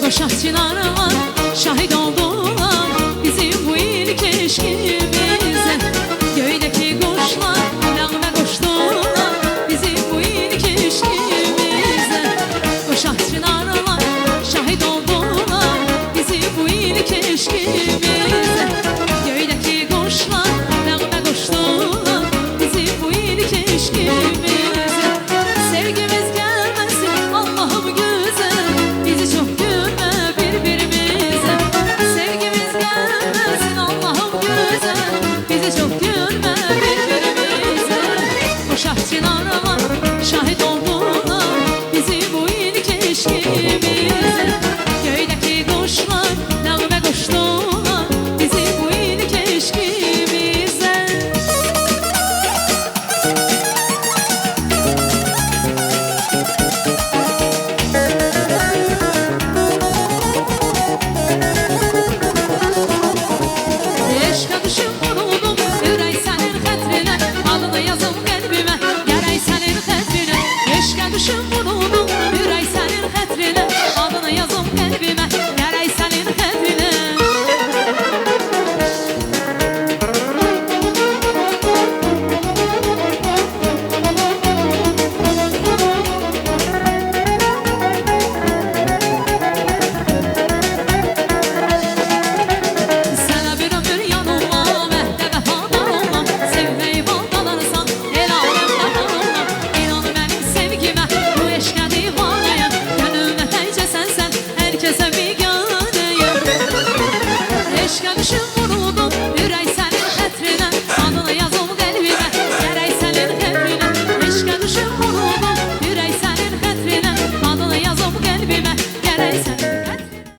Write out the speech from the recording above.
Koşar çınarlar şahit oldular bizim bu ilk eşkimize. Göydeki kuşlar nağme koştular bizim bu ilk eşkimize. Koşar çınarlar şahit oldular bizim bu ilk eşkimize. Göydeki kuşlar nağme koştular bizim bu ilk eşkimize. Sevgimiz gelmesin Allah'ım güzel, bizi çok gülme birbirimize. Sevgimiz gelmesin Allah'ım güzel, bizi çok gülme birbirimize. Koşar çınarlar şahit oldular bizi bu ilk eşkimize. Göydeki kuşlar nağme koştular bizi bu ilk eşkimize. Eşka düşüp vuruldum ürey senin xətrine, adını yazım qəlbimə gərək sənin xətrine. Eşka düşüp vuruldum ürey senin xətrine, adını yazım qəlbimə gərək sənin xətrine. Sənə bir ömür yanılmam, əhdə vəfadan olmam. Sevməyi baldalarsan, el aləmdə olmam. İnan mənim sevgimə, bu eşqə divanəyəm. Gönlümdə təkcə sənsən, hər kəsə biganəyəm. Eşqə düşüb vuruldum, ürək sənin xətrinə, adını yazım qəlbimə, gərək sənin xətrinə. Eşqə düşüb vuruldum, ürək sənin xətrinə, adını yazım qəlbimə, gərək sənin